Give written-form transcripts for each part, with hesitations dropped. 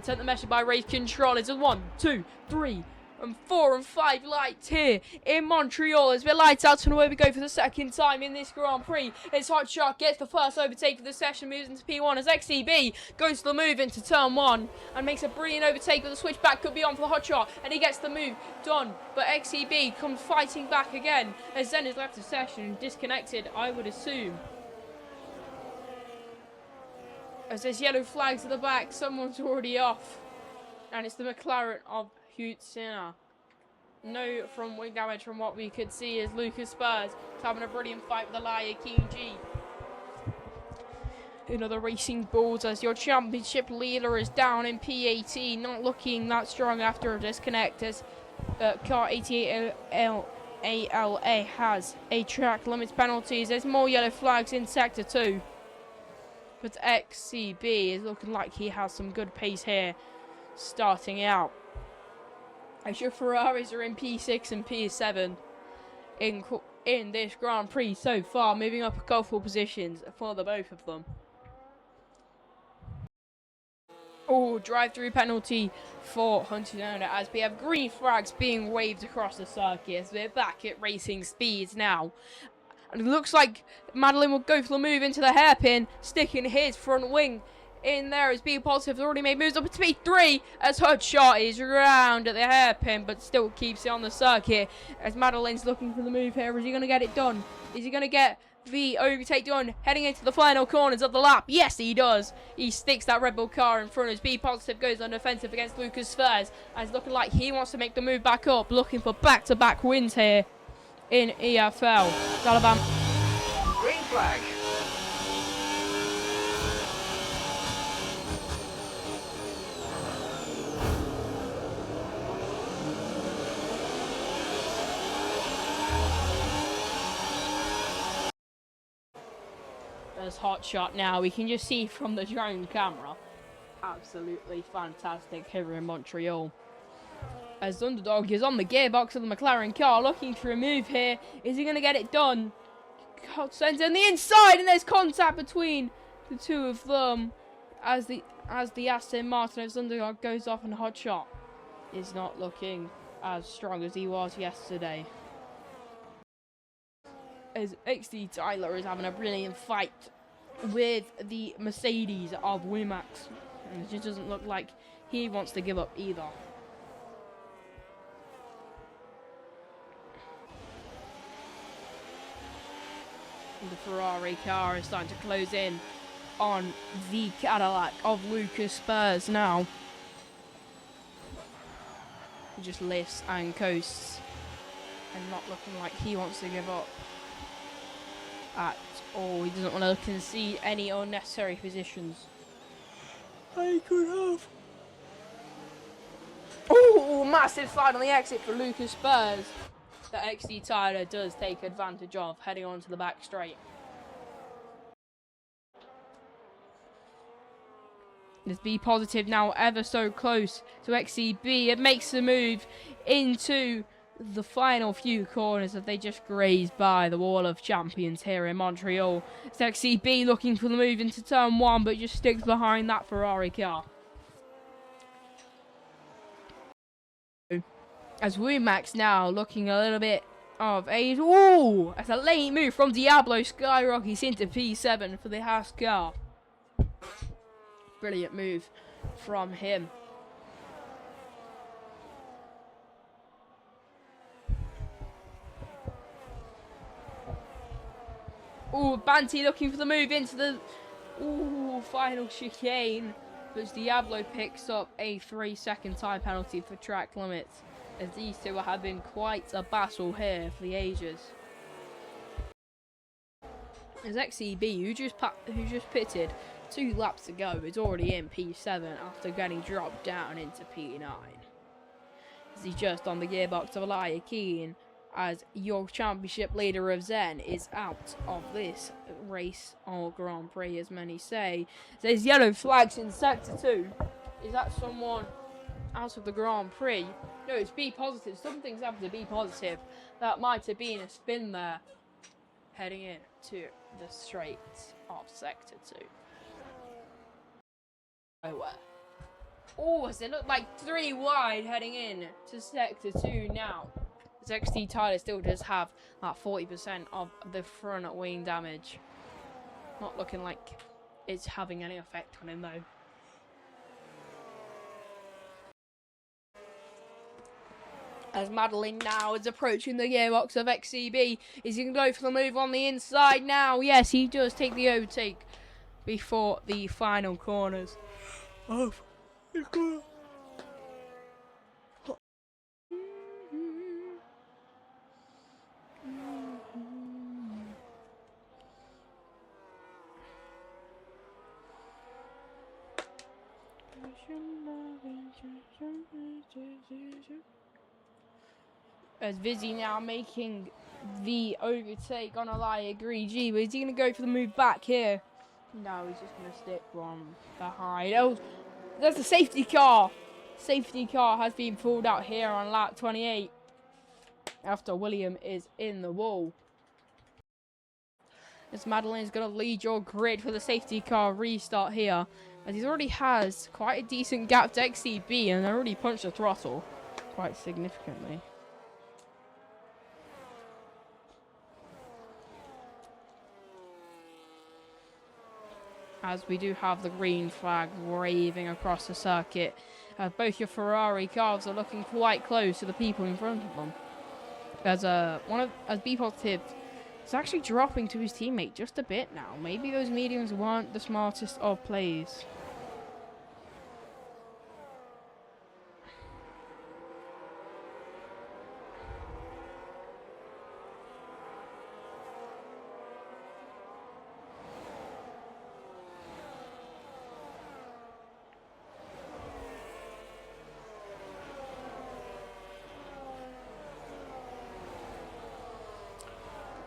and sent the message by race control. It's a 1, 2, 3, and 4 and 5 lights here in Montreal as we're lights out, and away we go for the second time in this Grand Prix. It's Hot Shot gets the first overtake for the session, moves into P1 as XCB goes to the move into turn 1 and makes a brilliant overtake, but the switchback could be on for the Hot Shot and he gets the move done, but XCB comes fighting back again as Zen has left the session disconnected, I would assume. As there's yellow flags at the back, someone's already off. And it's the McLaren of Hutziner. No from wing damage from what we could see as Lucas Spurs is having a brilliant fight with Elia King G. Another Racing Bulls as your championship leader is down in P18, not looking that strong after a disconnect as car 88ALA has a track limits penalties. There's more yellow flags in sector 2. But XCB is looking like he has some good pace here starting out. As your Ferraris are in P6 and P7 in this Grand Prix so far, moving up a couple positions for the both of them. Oh, drive-through penalty for Huntingdon as we have green flags being waved across the circuit as we're back at racing speeds now. And it looks like Madeline will go for the move into the hairpin, sticking his front wing in there as being positive. Has already made moves up to P3 as Hot Shot is round at the hairpin, but still keeps it on the circuit. As Madeline's looking for the move here, is he going to get it done? Is he going to get the overtake done heading into the final corners of the lap? Yes, he does. He sticks that Red Bull car in front as B Positive goes on defensive against Lucas Spurs. And it's looking like he wants to make the move back up, looking for back-to-back wins here in EFL. Alabama. Green flag. There's Hot Shot now. We can just see from the drone camera. Absolutely fantastic here in Montreal. As Underdog is on the gearbox of the McLaren car, looking for a move here. Is he going to get it done? Sends in the inside, and there's contact between the two of them. As the Aston Martin as Underdog goes off, and Hot Shot is not looking as strong as he was yesterday. As XD Tyler is having a brilliant fight with the Mercedes of Wimax. And it just doesn't look like he wants to give up either. The Ferrari car is starting to close in on the Cadillac of Lucas Spurs now. He just lifts and coasts and not looking like he wants to give up at all. He doesn't want to concede any unnecessary positions. I could have. Oh, massive slide on the exit for Lucas Spurs. That XD Tyler does take advantage of, heading onto the back straight. This B Positive now ever so close to XCB. It makes the move into the final few corners as they just graze by the wall of champions here in Montreal. It's XCB looking for the move into turn 1, but just sticks behind that Ferrari car. As Wimax now looking a little bit of a... Ooh! That's a late move from Diablo. Skyrockets into P7 for the Haas car. Brilliant move from him. Ooh, Banty looking for the move into the... Ooh, final chicane. But Diablo picks up a 3-second time penalty for track limits. As these two are having quite a battle here for the ages. As XCB, who just pitted 2 laps ago, is already in P7 after getting dropped down into P9. As he's just on the gearbox of Elia Keane, as your championship leader of Zen is out of this race or Grand Prix, as many say. There's yellow flags in sector 2. Is that someone out of the Grand Prix? No, it's B Positive. Something's happened to B Positive. That might have been a spin there. Heading in to the straight of sector 2. Nowhere. Oh, as it looked like 3 wide heading in to sector 2 now. As XT Tyler still does have that 40% of the front wing damage. Not looking like it's having any effect on him though. As Madeline now is approaching the gearbox of XCB. Is he going to go for the move on the inside now? Yes, he does take the overtake before the final corners. As Vizzy now making the overtake on Elia Grigi, but is he going to go for the move back here? No, he's just going to stick one behind. Oh, there's a safety car. Safety car has been pulled out here on lap 28 after William is in the wall. As Madeline is going to lead your grid for the safety car restart here, as he already has quite a decent gap to XCB and already punched the throttle quite significantly. As we do have the green flag waving across the circuit, both your Ferrari cars are looking quite close to the people in front of them. As B Positive is actually dropping to his teammate just a bit now. Maybe those mediums weren't the smartest of plays.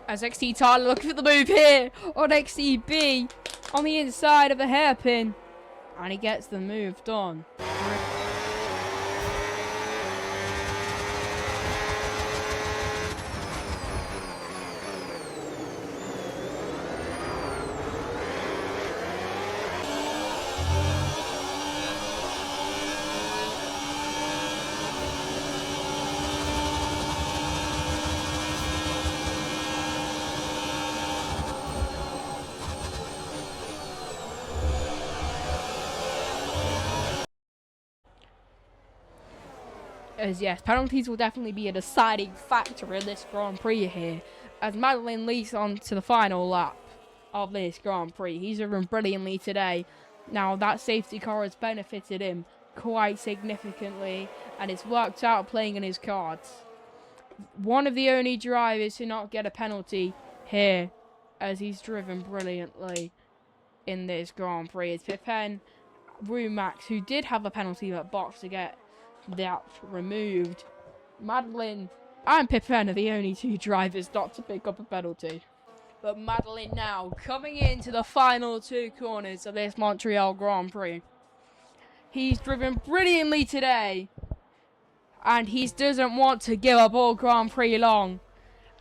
As XT Tyler looking for the move here on XCB on the inside of the hairpin. And he gets the move done. As yes, penalties will definitely be a deciding factor in this Grand Prix here. As Madeline leads on to the final lap of this Grand Prix. He's driven brilliantly today. Now that safety car has benefited him quite significantly and it's worked out playing in his cards. One of the only drivers to not get a penalty here as he's driven brilliantly in this Grand Prix is Pippen Rumax, who did have a penalty but boxed to get that removed. Madeline and Pippen are the only 2 drivers not to pick up a penalty. But Madeline now coming into the final 2 corners of this Montreal Grand Prix. He's driven brilliantly today and he doesn't want to give up all Grand Prix long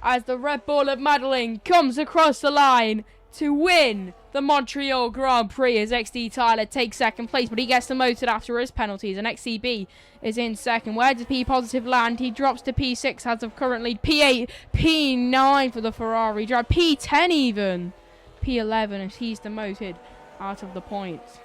as the Red Bull of Madeline comes across the line to win the Montreal Grand Prix as XD Tyler takes second place, but he gets demoted after his penalties, and XCB is in second. Where does P Positive land? He drops to P6 as of currently. P8, P9 for the Ferrari drive, P10 even. P11 as he's demoted out of the points.